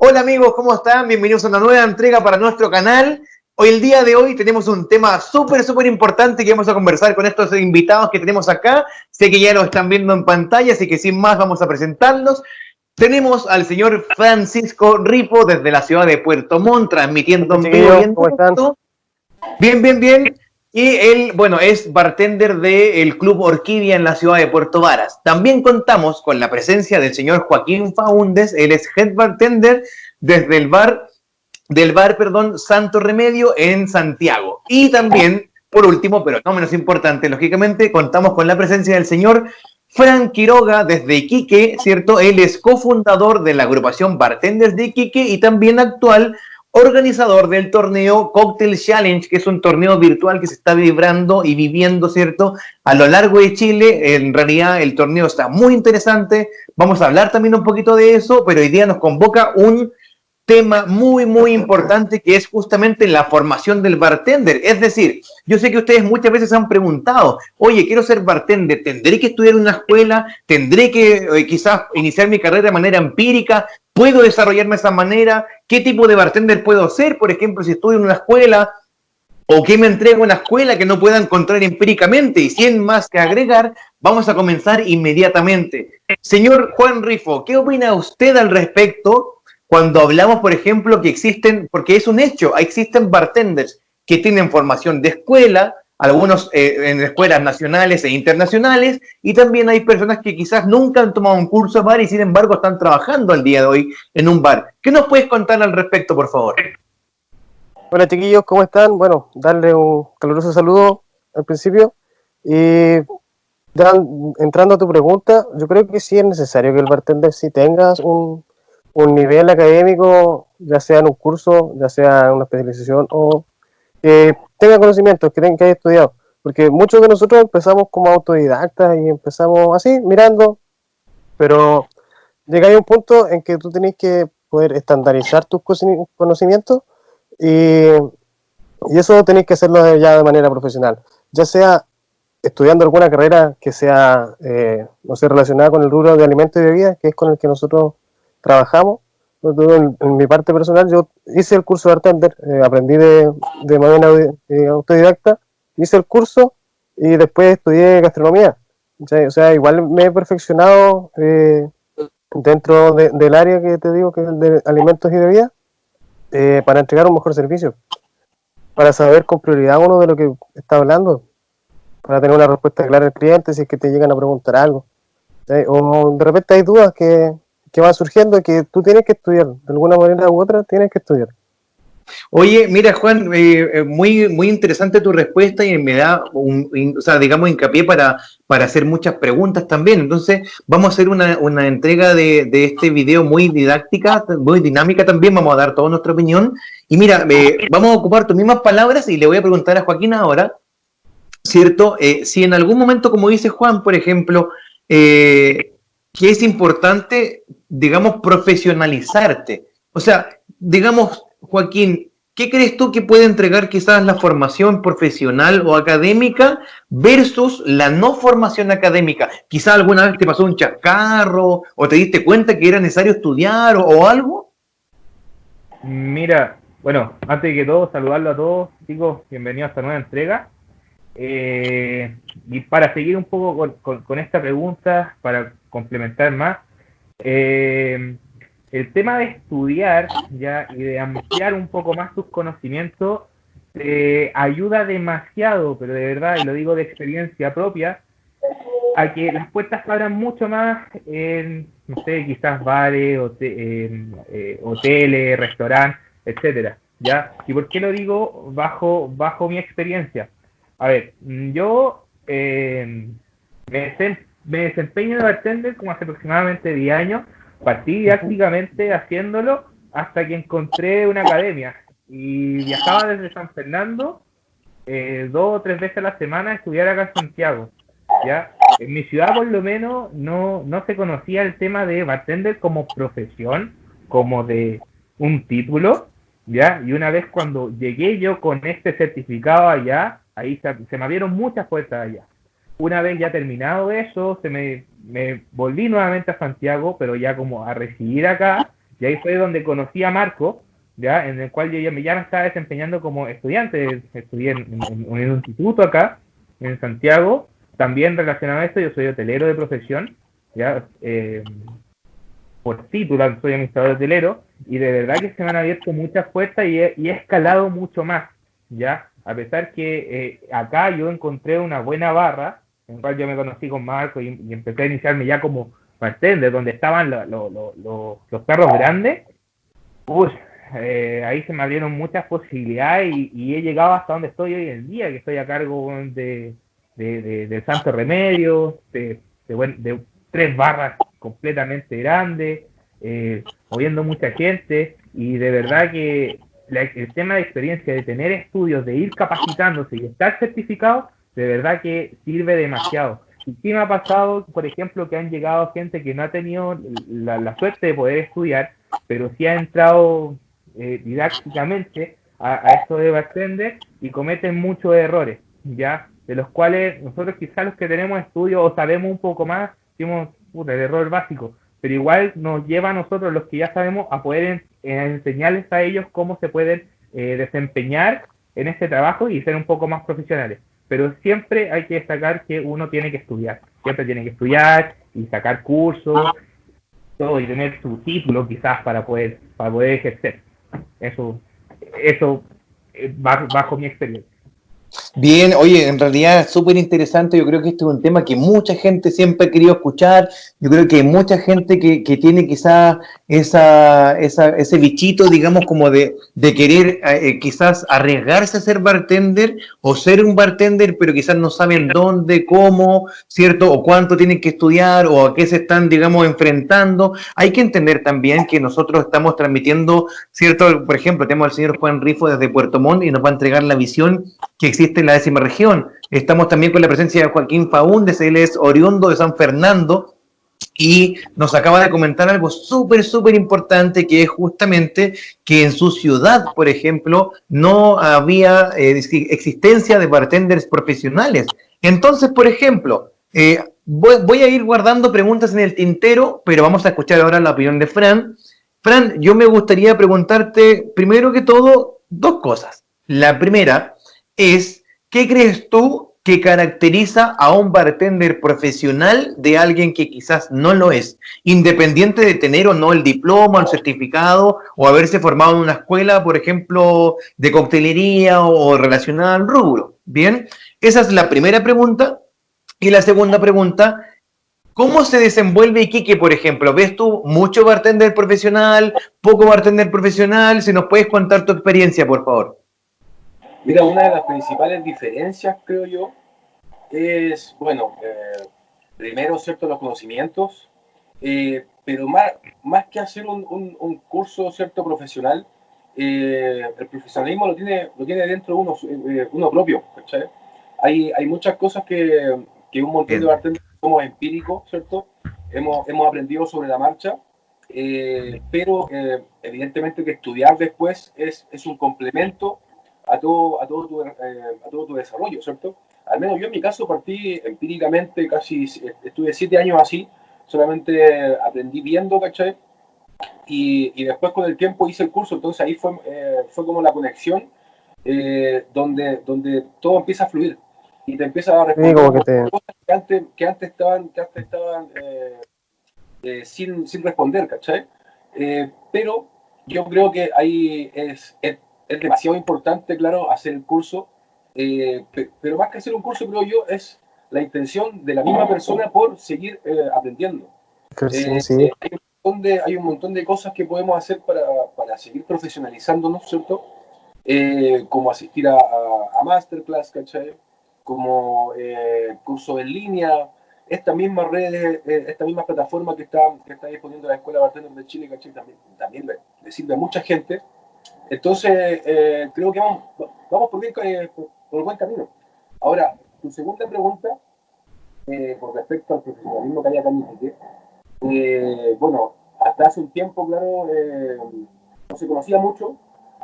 Hola amigos, ¿cómo están? Bienvenidos a una nueva entrega para nuestro canal. Hoy, el día de hoy, tenemos un tema súper importante que vamos a conversar con estos invitados que tenemos acá. Sé que ya lo están viendo en pantalla, así que sin más vamos a presentarlos. Tenemos al señor Francisco Rifo desde la ciudad de Puerto Montt, transmitiendo en vivo y en ¿Cómo están? directo. Bien. Y él, bueno, es bartender del Club Orquídea en la ciudad de Puerto Varas. También contamos con la presencia del señor Joaquín Faúndez. Él es head bartender desde el bar Santo Remedio en Santiago. Y también, por último, pero no menos importante, lógicamente, contamos con la presencia del señor Fran Quiroga desde Iquique, ¿cierto? Él es cofundador de la agrupación Bartenders de Iquique y también actual organizador del torneo Cocktail Challenge, que es un torneo virtual que se está vibrando y viviendo, ¿cierto?, a lo largo de Chile. En realidad el torneo está muy interesante, vamos a hablar también un poquito de eso, pero hoy día nos convoca un tema muy importante, que es justamente la formación del bartender. Es decir, yo sé que ustedes muchas veces han preguntado, oye, quiero ser bartender, ¿tendré que estudiar en una escuela? ¿Tendré que quizás iniciar mi carrera de manera empírica? ¿Puedo desarrollarme de esa manera? ¿Qué tipo de bartender puedo ser? Por ejemplo, si estudio en una escuela, ¿o qué me entrega una escuela que no pueda encontrar empíricamente? Y sin más que agregar, vamos a comenzar inmediatamente. Señor Juan Rifo, ¿qué opina usted al respecto cuando hablamos, por ejemplo, que existen, porque es un hecho, existen bartenders que tienen formación de escuela, algunos en escuelas nacionales e internacionales, y también hay personas que quizás nunca han tomado un curso de bar y sin embargo están trabajando al día de hoy en un bar? ¿Qué nos puedes contar al respecto, por favor? Hola chiquillos, ¿cómo están? Bueno, darle un caluroso saludo al principio. Y entrando a tu pregunta, yo creo que sí es necesario que el bartender sí tengas un nivel académico, ya sea en un curso, ya sea en una especialización, o que tenga conocimientos, que haya estudiado. Porque muchos de nosotros empezamos como autodidactas y empezamos así, mirando, pero llega a un punto en que tú tenés que poder estandarizar tus conocimientos y, y eso tenéis que hacerlo ya de manera profesional, ya sea estudiando alguna carrera que sea, no sé, relacionada con el rubro de alimentos y bebidas, que es con el que nosotros trabajamos. En mi parte personal, yo hice el curso de bartender, aprendí de manera autodidacta, hice el curso y después estudié gastronomía. O sea, igual me he perfeccionado dentro del área que te digo, que es el de alimentos y bebidas, para entregar un mejor servicio, para saber con prioridad uno de lo que está hablando, para tener una respuesta clara al cliente si es que te llegan a preguntar algo. O de repente hay dudas que van surgiendo y que tú tienes que estudiar, de alguna manera u otra tienes que estudiar. Oye, mira Juan, muy interesante tu respuesta y me da o sea, digamos, hincapié para hacer muchas preguntas también. Entonces, vamos a hacer una entrega de este video muy didáctica, muy dinámica también. Vamos a dar toda nuestra opinión. Y mira, vamos a ocupar tus mismas palabras y le voy a preguntar a Joaquín ahora, ¿cierto? Si en algún momento, como dice Juan, por ejemplo, que es importante, digamos, profesionalizarte. O sea, digamos, Joaquín, ¿qué crees tú que puede entregar quizás la formación profesional o académica versus la no formación académica? Quizás alguna vez te pasó un chascarro o te diste cuenta que era necesario estudiar o algo. Mira, bueno, antes de que todo, saludarlo a todos, chicos, bienvenidos a esta nueva entrega. Y para seguir un poco con esta pregunta, para complementar más, el tema de estudiar ya y de ampliar un poco más tus conocimientos ayuda demasiado, pero de verdad, y lo digo de experiencia propia, a que las puertas se abran mucho más en, no sé, quizás bares, hoteles, restaurantes, etcétera, ¿ya? ¿Y por qué lo digo bajo mi experiencia? A ver, yo me desempeño de bartender como hace aproximadamente 10 años. Partí didácticamente haciéndolo hasta que encontré una academia. Y viajaba desde San Fernando 2 o 3 veces a la semana a estudiar acá en Santiago, ¿ya? En mi ciudad, por lo menos, no se conocía el tema de bartender como profesión, como de un título, ¿ya? Y una vez cuando llegué yo con este certificado allá, ahí se me abrieron muchas puertas allá. Una vez ya terminado eso, me volví nuevamente a Santiago, pero ya como a residir acá, Y ahí fue donde conocí a Marco, ¿ya? En el cual yo ya me estaba desempeñando como estudiante. Estudié en un instituto acá, en Santiago. También relacionado a esto, yo soy hotelero de profesión, ¿ya? Por título soy administrador hotelero, y de verdad que se me han abierto muchas puertas y he escalado mucho más, ¿ya? A pesar que acá yo encontré una buena barra, en la cual yo me conocí con Marco y empecé a iniciarme ya como bartender, donde estaban los perros grandes. Uy, ahí se me abrieron muchas posibilidades y he llegado hasta donde estoy hoy en día, que estoy a cargo del Santo Remedio, de 3 barras completamente grandes, moviendo mucha gente, y de verdad que el tema de experiencia, de tener estudios, de ir capacitándose y estar certificado, de verdad que sirve demasiado. Y sí me ha pasado, por ejemplo, que han llegado gente que no ha tenido la suerte de poder estudiar, pero sí ha entrado didácticamente a esto de bartender y cometen muchos errores, ¿ya? De los cuales nosotros quizás los que tenemos estudios o sabemos un poco más, decimos, puta, el error básico, pero igual nos lleva a nosotros, los que ya sabemos, a poder enseñarles a ellos cómo se pueden desempeñar en este trabajo y ser un poco más profesionales. Pero siempre hay que destacar que uno tiene que estudiar, siempre tiene que estudiar y sacar cursos, todo, y tener su título quizás para poder ejercer. Eso bajo mi experiencia. Bien, oye, en realidad es súper interesante. Yo creo que este es un tema que mucha gente siempre ha querido escuchar. Yo creo que hay mucha gente que tiene quizás ese bichito, digamos, como de querer quizás arriesgarse a ser bartender o ser un bartender, pero quizás no saben dónde, cómo, ¿cierto? O cuánto tienen que estudiar o a qué se están, digamos, enfrentando. Hay que entender también que nosotros estamos transmitiendo, ¿cierto? Por ejemplo, tenemos al señor Juan Rifo desde Puerto Montt y nos va a entregar la visión que existe en la 10ª región. Estamos también con la presencia de Joaquín Faúndez, él es oriundo de San Fernando y nos acaba de comentar algo súper importante, que es justamente que en su ciudad, por ejemplo, no había existencia de bartenders profesionales. Entonces, por ejemplo, voy a ir guardando preguntas en el tintero, pero vamos a escuchar ahora la opinión de Fran. Fran, yo me gustaría preguntarte, primero que todo, 2 cosas. La primera es, ¿qué crees tú que caracteriza a un bartender profesional de alguien que quizás no lo es, independiente de tener o no el diploma, el certificado, o haberse formado en una escuela, por ejemplo, de coctelería o relacionada al rubro? Bien, esa es la primera pregunta. Y la segunda pregunta, ¿cómo se desenvuelve Iquique, por ejemplo? ¿Ves tú mucho bartender profesional, poco bartender profesional? Si nos puedes contar tu experiencia, por favor. Mira, una de las principales diferencias, creo yo, es, bueno, primero, ¿cierto?, los conocimientos, pero más que hacer un curso, ¿cierto?, profesional, el profesionalismo lo tiene dentro de uno propio, ¿cachai? Hay muchas cosas que un montón de bartenders somos empíricos, ¿cierto? Hemos aprendido sobre la marcha, pero evidentemente que estudiar después es un complemento a todo tu desarrollo, ¿cierto? Al menos yo en mi caso partí empíricamente, estuve 7 años así, solamente aprendí viendo, ¿cachai? Y después con el tiempo hice el curso, entonces ahí fue como la conexión, donde todo empieza a fluir y te empieza a responder cosas que antes estaban sin responder, ¿cachai? Pero yo creo que ahí es demasiado importante, claro, hacer el curso, pero más que hacer un curso, creo yo, es la intención de la misma persona por seguir aprendiendo. Sí. Hay un montón de cosas que podemos hacer para seguir profesionalizándonos, ¿cierto? Como asistir a masterclass, ¿cachai? Como cursos en línea, estas mismas redes, esta misma plataforma que está disponiendo la Escuela Bartender de Chile, ¿cachai? También le sirve a mucha gente. Entonces, creo que vamos por buen camino. Ahora, tu segunda pregunta, con respecto al profesionalismo que hay acá en Iquique, bueno, hasta hace un tiempo, claro, no se conocía mucho,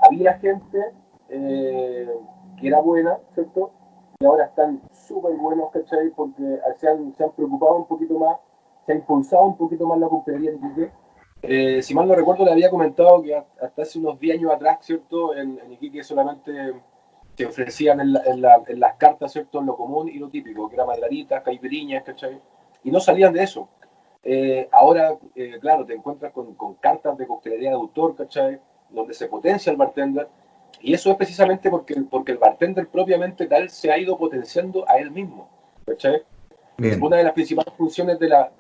había gente que era buena, ¿cierto? Y ahora están súper buenos, ¿cachai? Porque se han preocupado un poquito más, se ha impulsado un poquito más la coctelería en Iquique. Si mal no recuerdo, le había comentado que hasta hace unos 10 años atrás, ¿cierto? En Iquique solamente se ofrecían en las cartas, ¿cierto? En lo común y lo típico, que era margaritas, caipiriñas, ¿cachai? Y no salían de eso. Ahora, claro, te encuentras con cartas de coctelería de autor, ¿cachai? Donde se potencia el bartender. Y eso es precisamente porque el bartender propiamente tal se ha ido potenciando a él mismo, ¿cachai? Bien. Una de las principales funciones de la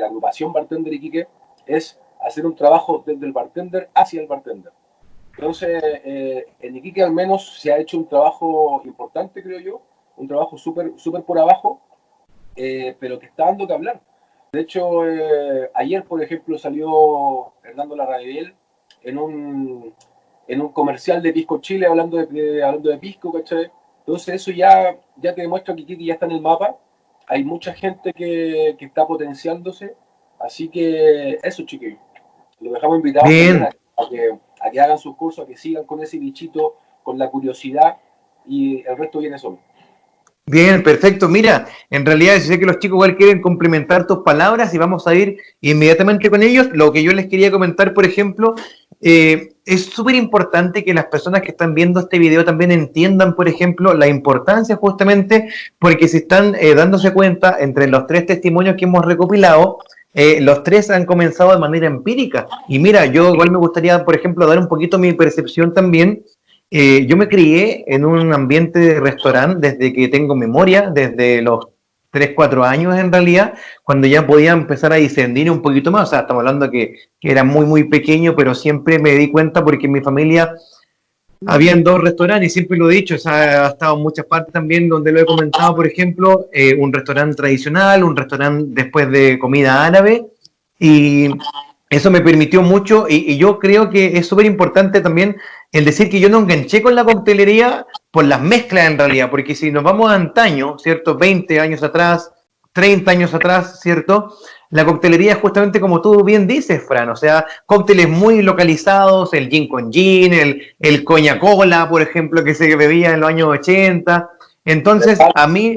agrupación Bartender Iquique es hacer un trabajo desde el bartender hacia el bartender. Entonces, en Iquique al menos se ha hecho un trabajo importante, creo yo, un trabajo súper por abajo, pero que está dando que hablar. De hecho, ayer, por ejemplo, salió Hernando Larraín en un comercial de Pisco Chile hablando de pisco, ¿cachai? Entonces eso ya te demuestra que Iquique ya está en el mapa. Hay mucha gente que está potenciándose, así que eso, chiquillos. Los dejamos invitados Bien. a que hagan sus cursos, a que sigan con ese bichito, con la curiosidad, y el resto viene solo. Bien, perfecto. Mira, en realidad sé que los chicos igual quieren complementar tus palabras y vamos a ir inmediatamente con ellos. Lo que yo les quería comentar, por ejemplo, es súper importante que las personas que están viendo este video también entiendan, por ejemplo, la importancia justamente porque si están dándose cuenta entre los 3 testimonios que hemos recopilado, los 3 han comenzado de manera empírica. Y mira, yo igual me gustaría, por ejemplo, dar un poquito mi percepción también. Yo me crié en un ambiente de restaurante desde que tengo memoria, desde los 3 4 años en realidad, cuando ya podía empezar a discernir un poquito más. O sea, estamos hablando que era muy pequeño, pero siempre me di cuenta porque en mi familia habían 2 restaurantes y siempre lo he dicho, o sea, ha estado en muchas partes también donde lo he comentado, por ejemplo, un restaurante tradicional, un restaurante después de comida árabe y eso me permitió mucho y yo creo que es súper importante también el decir que yo no enganché con la coctelería por las mezclas en realidad, porque si nos vamos a antaño, ¿cierto? 20 años atrás, 30 años atrás, ¿cierto? La coctelería es justamente como tú bien dices, Fran, o sea, cócteles muy localizados, el gin con gin, el coña cola, por ejemplo, que se bebía en los años 80. Entonces, a mí,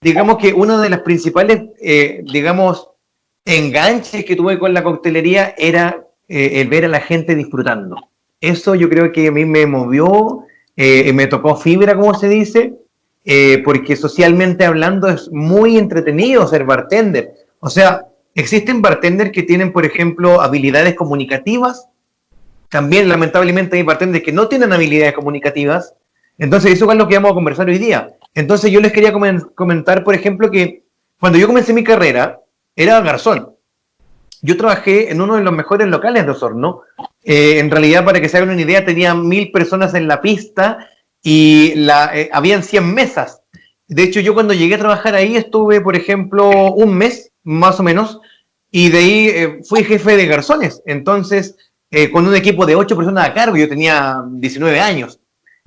digamos que una de las principales, digamos, enganches que tuve con la coctelería era el ver a la gente disfrutando. Eso yo creo que a mí me movió, me tocó fibra, como se dice, porque socialmente hablando es muy entretenido ser bartender. O sea, existen bartenders que tienen, por ejemplo, habilidades comunicativas. También, lamentablemente, hay bartenders que no tienen habilidades comunicativas. Entonces, eso es lo que vamos a conversar hoy día. Entonces, yo les quería comentar, por ejemplo, que cuando yo comencé mi carrera, era garzón. Yo trabajé en uno de los mejores locales de Osorno. En realidad, para que se hagan una idea, tenía 1000 personas en la pista y habían 100 mesas. De hecho, yo cuando llegué a trabajar ahí estuve, por ejemplo, un mes, más o menos, y de ahí fui jefe de garzones. Entonces, con un equipo de 8 personas a cargo, yo tenía 19 años.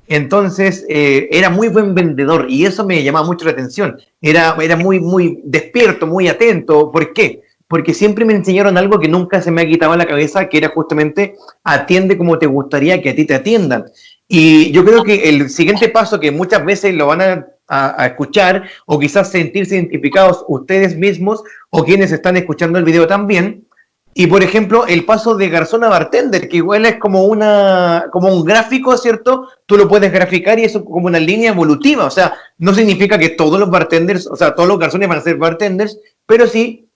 Entonces, era muy buen vendedor y eso me llamaba mucho la atención. Era muy despierto, muy atento. ¿Por qué? Porque siempre me enseñaron algo que nunca se me ha quitado de la cabeza, que era justamente atiende como te gustaría que a ti te atiendan. Y yo creo que el siguiente paso, que muchas veces lo van a escuchar o quizás sentirse identificados ustedes mismos o quienes están escuchando el video también, y por ejemplo, el paso de garzón a bartender, que igual es como un gráfico, ¿cierto? Tú lo puedes graficar y es como una línea evolutiva. O sea, no significa que todos los bartenders, o sea, todos los garzones van a ser bartenders, pero sí,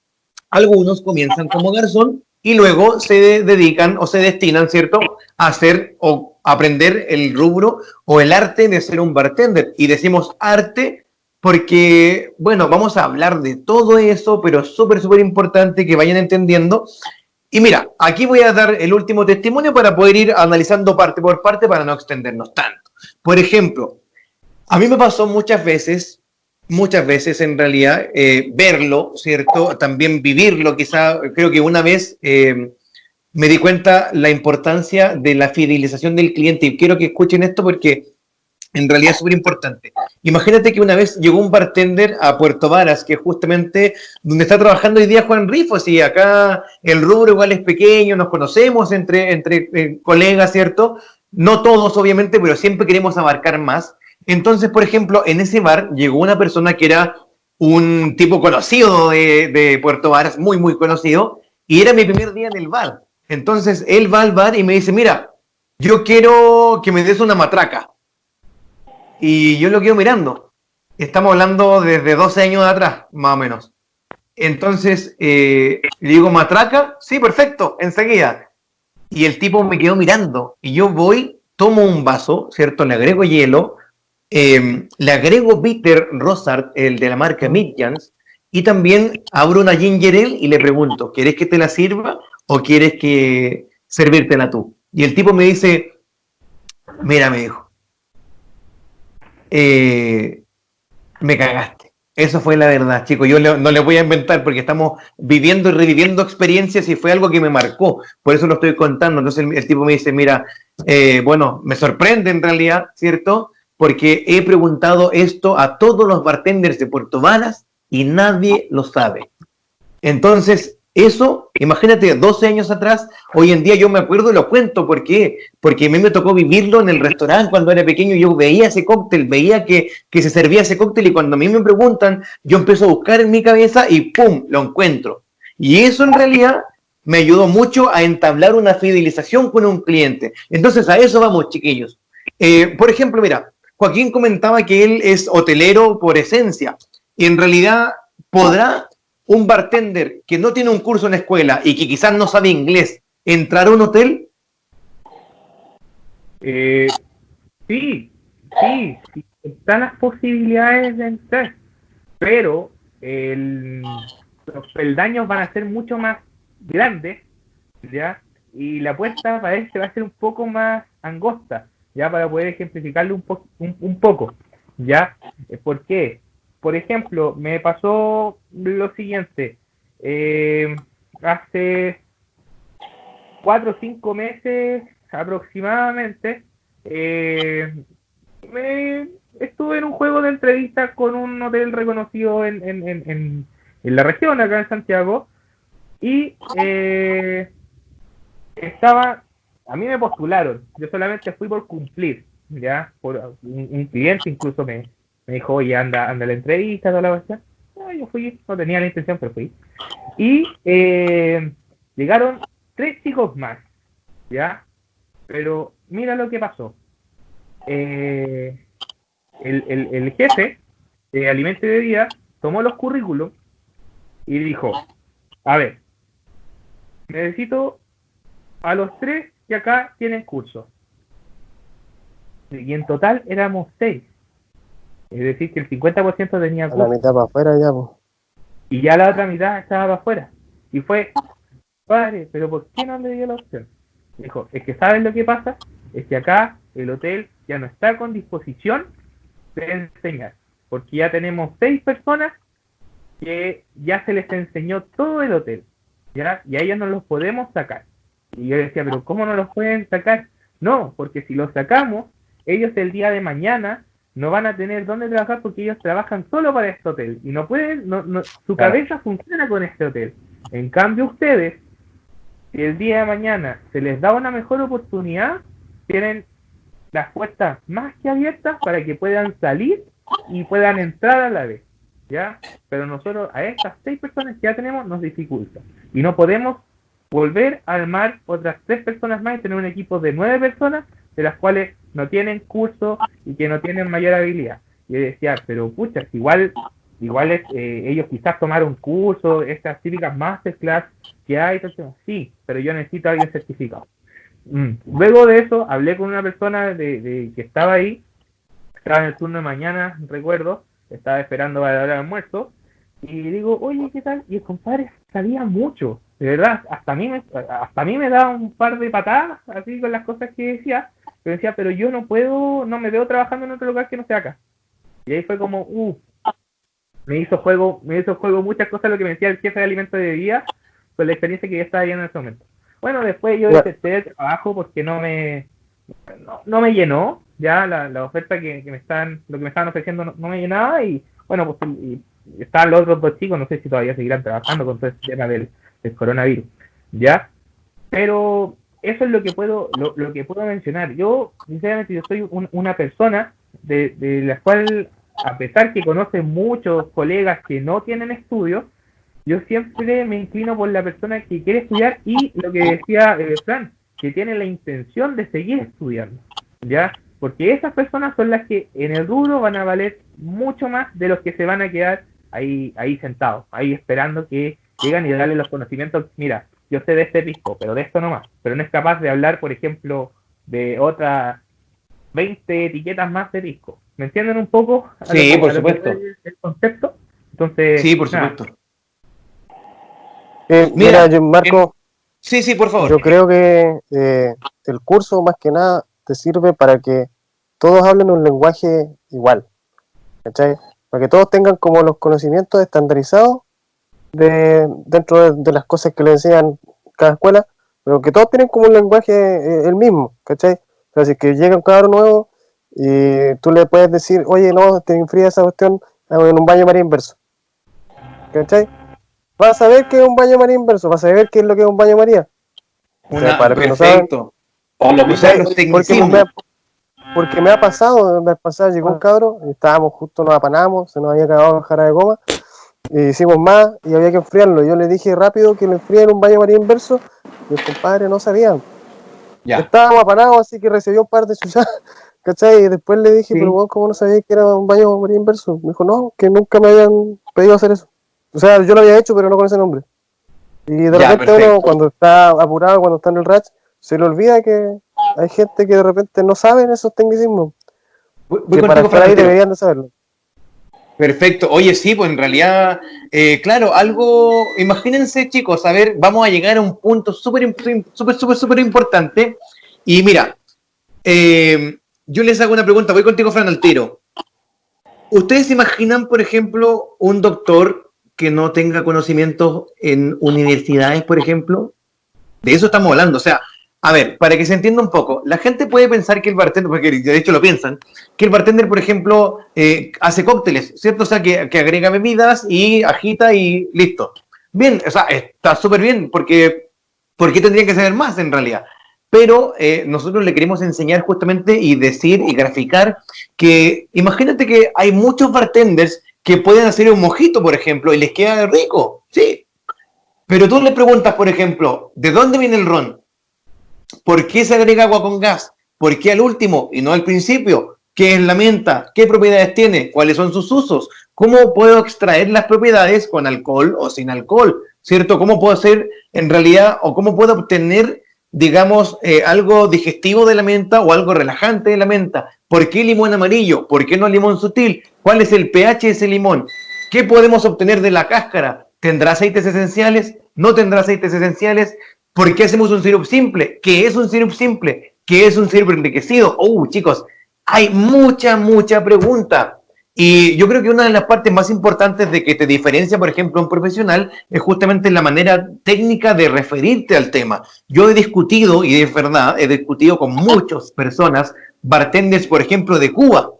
algunos comienzan como garzón y luego se dedican o se destinan, ¿cierto?, a hacer o aprender el rubro o el arte de ser un bartender. Y decimos arte porque, bueno, vamos a hablar de todo eso, pero es súper importante que vayan entendiendo. Y mira, aquí voy a dar el último testimonio para poder ir analizando parte por parte para no extendernos tanto. Por ejemplo, a mí me pasó muchas veces en realidad, verlo, ¿cierto? También vivirlo, quizá, creo que una vez me di cuenta la importancia de la fidelización del cliente y quiero que escuchen esto porque en realidad es súper importante. Imagínate que una vez llegó un bartender a Puerto Varas, que es justamente donde está trabajando hoy día Juan Rifos, y acá el rubro igual es pequeño, nos conocemos entre colegas, ¿cierto? No todos, obviamente, pero siempre queremos abarcar más. Entonces, por ejemplo, en ese bar llegó una persona que era un tipo conocido de Puerto Varas, muy conocido, y era mi primer día en el bar. Entonces él va al bar y me dice, mira, yo quiero que me des una matraca. Y yo lo quedo mirando. Estamos hablando desde 12 años atrás, más o menos. Entonces, le digo, ¿matraca? Sí, perfecto, enseguida. Y el tipo me quedó mirando. Y yo voy, tomo un vaso, ¿cierto? Le agrego hielo, le agrego bitter rosart, el de la marca Midjans, y también abro una ginger ale y le pregunto, ¿quieres que te la sirva o quieres que servírtela tú? Y el tipo me dice, mira, me dijo, me cagaste. Eso fue la verdad, chicos. Yo no le voy a inventar porque estamos viviendo y reviviendo experiencias y fue algo que me marcó. Por eso lo estoy contando. Entonces el tipo me dice, mira, bueno, me sorprende en realidad, ¿cierto? Porque he preguntado esto a todos los bartenders de Puerto Varas y nadie lo sabe. Entonces, eso, imagínate, 12 años atrás, hoy en día yo me acuerdo y lo cuento. ¿Por qué? Porque a mí me tocó vivirlo en el restaurante cuando era pequeño. Yo veía ese cóctel, veía que se servía ese cóctel y cuando a mí me preguntan, yo empiezo a buscar en mi cabeza y ¡pum!, lo encuentro. Y eso en realidad me ayudó mucho a entablar una fidelización con un cliente. Entonces, a eso vamos, chiquillos. Por ejemplo, mira, Joaquín comentaba que él es hotelero por esencia y en realidad podrá un bartender que no tiene un curso en la escuela y que quizás no sabe inglés entrar a un hotel. Sí, están las posibilidades de entrar, pero los peldaños van a ser mucho más grandes, ¿ya? Y la puerta parece que va a ser un poco más angosta, ya, para poder ejemplificarlo un poco, ¿ya? ¿Por qué? Por ejemplo, me pasó lo siguiente. Hace 4 o 5 meses aproximadamente, estuve en un juego de entrevistas con un hotel reconocido en la región, acá en Santiago, y a mí me postularon, yo solamente fui por cumplir, ya, por un cliente incluso me dijo, oye, anda a la entrevista, toda la cuestión. Yo fui, no tenía la intención, pero fui. Y llegaron 3 chicos más, ¿ya? Pero mira lo que pasó. El jefe de Alimento y Bebida tomó los currículums y dijo, a ver, necesito a los 3 que acá tienen curso. Y en total éramos 6. Es decir, que el 50% tenía curso. La mitad para afuera ya, pues. Y ya la otra mitad estaba para afuera. Y fue, padre, ¿pero por qué no le dio la opción? Dijo, es que ¿saben lo que pasa? Es que acá el hotel ya no está con disposición de enseñar. Porque ya tenemos 6 personas que ya se les enseñó todo el hotel, ¿ya? Y a ellos no los podemos sacar. Y yo decía, ¿pero cómo no los pueden sacar? No, porque si los sacamos, ellos el día de mañana no van a tener dónde trabajar porque ellos trabajan solo para este hotel y no pueden, su cabeza funciona con este hotel. En cambio ustedes, si el día de mañana se les da una mejor oportunidad, tienen las puertas más que abiertas para que puedan salir y puedan entrar a la vez, ¿ya? Pero nosotros a estas 6 personas que ya tenemos nos dificulta y no podemos volver a armar otras 3 personas más y tener un equipo de 9 personas de las cuales no tienen curso y que no tienen mayor habilidad. Y yo decía, pero pucha, igual es, ellos quizás tomaron curso, estas típicas masterclass que hay, entonces, sí, pero yo necesito a alguien certificado. Luego de eso, hablé con una persona que estaba ahí, estaba en el turno de mañana, recuerdo, estaba esperando para la hora de almuerzo, y digo, oye, ¿qué tal? Y el compadre sabía mucho, de verdad, hasta a mí me daba un par de patadas, así con las cosas que decía, pero decía, pero yo no me veo trabajando en otro lugar que no sea acá. Y ahí fue como, me hizo juego muchas cosas lo que me decía el jefe de alimentos de bebida, con la experiencia que yo estaba viendo en ese momento. Bueno, después yo deserté del trabajo porque no me llenó, ya la oferta lo que me estaban ofreciendo no me llenaba y bueno, pues estaban los otros 2 chicos, no sé si todavía seguirán trabajando con todo este tema del coronavirus, ¿ya? Pero eso es lo que puedo mencionar. Yo, sinceramente, yo soy una persona de la cual, a pesar que conoce muchos colegas que no tienen estudios, yo siempre me inclino por la persona que quiere estudiar y lo que decía Fran, que tiene la intención de seguir estudiando, ¿ya? Porque esas personas son las que en el rubro van a valer mucho más de los que se van a quedar ahí sentados, ahí esperando que llegan y darle los conocimientos. Mira, yo sé de este pisco, pero de esto no más. Pero no es capaz de hablar, por ejemplo, de otras 20 etiquetas más de pisco. ¿Me entienden un poco? Sí, por supuesto. El concepto. Entonces, Sí, por nada. supuesto. Mira, Marco, sí, por favor. yo creo que el curso más que nada te sirve para que todos hablen un lenguaje igual, ¿cachai? Para que todos tengan como los conocimientos estandarizados dentro de las cosas que le enseñan cada escuela, pero que todos tienen como un lenguaje el mismo, ¿cachai? O sea, si es que llega un cabrón nuevo y tú le puedes decir, oye, no, te enfría esa cuestión en un baño María inverso, ¿cachai? Vas a saber qué es un baño María inverso, vas a saber qué es lo que es un baño María. O sea, para los que no saben, Perfecto. O lo O mismo, sea, los porque tecnicismos. porque me ha pasado, llegó un cabro, y estábamos justo, nos apanamos, se nos había acabado la jara de goma, y hicimos más y había que enfriarlo. Yo le dije rápido que lo enfríe en un baño María inverso, y el compadre no sabía. Ya. Estábamos apanados, así que recibió un par de chuchas, ¿cachai? Y después le dije, Sí. pero vos, ¿cómo no sabías que era un baño María inverso? Me dijo, no, que nunca me habían pedido hacer eso. O sea, yo lo había hecho, pero no con ese nombre. Y de Ya, repente perfecto. uno, cuando está apurado, cuando está en el ratch, se le olvida que hay gente que de repente no sabe esos tecnicismos, Voy que para contigo, estar ahí Fran. deberían de saberlo. Perfecto. Oye, sí, pues en realidad, claro, imagínense chicos, a ver, vamos a llegar a un punto súper importante. Y mira, yo les hago una pregunta, voy contigo, Fran, al tiro. ¿Ustedes se imaginan, por ejemplo, un doctor que no tenga conocimientos en universidades, por ejemplo? De eso estamos hablando. O sea, a ver, para que se entienda un poco, la gente puede pensar que el bartender, porque de hecho lo piensan, que el bartender, por ejemplo, hace cócteles, ¿cierto? O sea, que agrega bebidas y agita y listo. Bien, o sea, está súper bien, porque ¿por qué tendría que saber más en realidad? Pero nosotros le queremos enseñar justamente y decir y graficar que imagínate que hay muchos bartenders que pueden hacer un mojito, por ejemplo, y les queda rico, sí. Pero tú le preguntas, por ejemplo, ¿de dónde viene el ron? ¿Por qué se agrega agua con gas? ¿Por qué al último y no al principio? ¿Qué es la menta? ¿Qué propiedades tiene? ¿Cuáles son sus usos? ¿Cómo puedo extraer las propiedades con alcohol o sin alcohol? ¿Cierto? ¿Cómo puedo hacer en realidad o cómo puedo obtener, digamos, algo digestivo de la menta o algo relajante de la menta? ¿Por qué limón amarillo? ¿Por qué no limón sutil? ¿Cuál es el pH de ese limón? ¿Qué podemos obtener de la cáscara? ¿Tendrá aceites esenciales? ¿No tendrá aceites esenciales? ¿Por qué hacemos un sirope simple? ¿Qué es un sirope simple? ¿Qué es un sirope enriquecido? Chicos, hay mucha pregunta. Y yo creo que una de las partes más importantes de que te diferencia, por ejemplo, un profesional es justamente la manera técnica de referirte al tema. Yo he discutido, y es verdad, he discutido con muchas personas, bartenders, por ejemplo, de Cuba,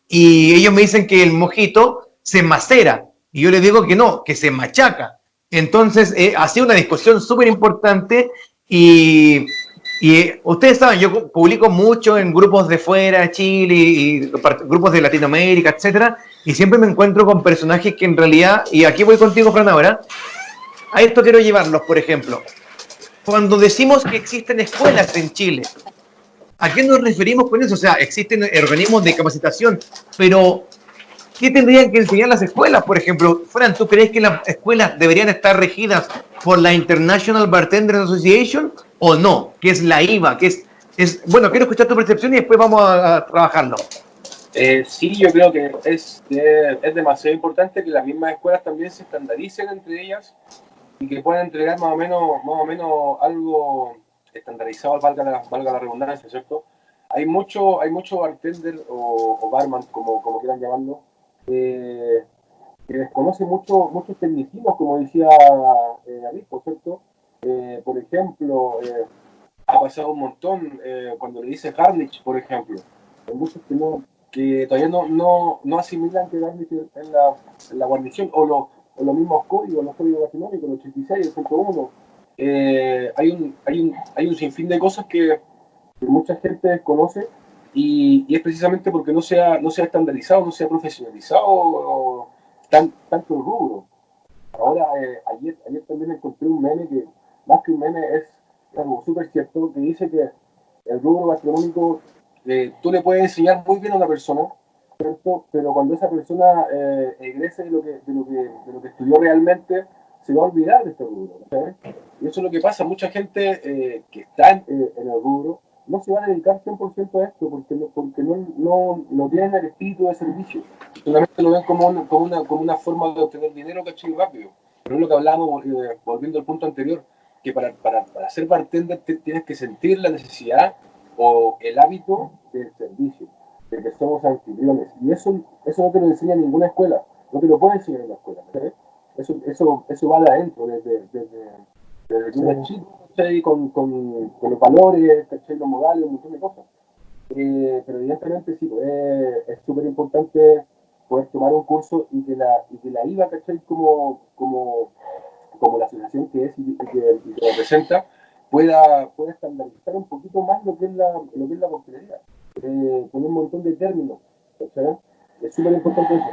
y ellos me dicen que el mojito se macera, y yo les digo que no, que se machaca. Entonces, ha sido una discusión súper importante y ustedes saben, yo publico mucho en grupos de fuera, Chile, y grupos de Latinoamérica, etcétera, y siempre me encuentro con personajes que en realidad, y aquí voy contigo, Fran, ahora, a esto quiero llevarlos, por ejemplo. Cuando decimos que existen escuelas en Chile, ¿a qué nos referimos con eso? O sea, existen organismos de capacitación, pero ¿qué tendrían que enseñar las escuelas, por ejemplo? Fran, ¿tú crees que las escuelas deberían estar regidas por la International Bartenders Association o no? ¿Qué es la IVA? ¿Qué es? Bueno, quiero escuchar tu percepción y después vamos a trabajarlo. Sí, yo creo que es demasiado importante que las mismas escuelas también se estandaricen entre ellas y que puedan entregar más o menos algo estandarizado, valga la redundancia, ¿cierto? Hay mucho bartender o barman, como quieran llamarlo, que desconoce muchos tecnicismos, como decía Arisco, ¿cierto? Por ejemplo, ha pasado un montón cuando le dice garnish, por ejemplo. Hay muchos que todavía no asimilan que garnish es la guarnición o los mismos códigos, los códigos gastronómicos, el 86, el 101. Hay un sinfín de cosas que mucha gente desconoce y es precisamente porque no se ha estandarizado, no se ha profesionalizado tanto el rubro. Ahora, ayer también encontré un meme que, más que un meme, es algo súper cierto, que dice que el rubro gastronómico, tú le puedes enseñar muy bien a una persona, ¿cierto? Pero cuando esa persona egrese de lo que estudió realmente, se va a olvidar de este rubro, ¿sabes? Y eso es lo que pasa. Mucha gente que está en el rubro no se va a dedicar 100% a esto porque no tienen el espíritu de servicio. Solamente lo ven como una forma de obtener dinero, ¿cachai? Rápido. Pero es lo que hablábamos, volviendo al punto anterior, que para ser bartender tienes que sentir la necesidad o el hábito del servicio, de que somos anfitriones. Y eso no te lo enseña ninguna escuela, no te lo puede enseñar en la escuela, ¿sabes? Eso va de adentro, desde que uno es chico, ¿cachai? Con los valores, ¿cachai? Los modales, un montón de cosas. Pero evidentemente sí, pues, es súper importante poder tomar un curso y que la IVA, ¿cachai? Como la asociación que es y que representa, pueda estandarizar un poquito más lo que es la coctelería. Con un montón de términos, ¿cachai? Es súper importante eso.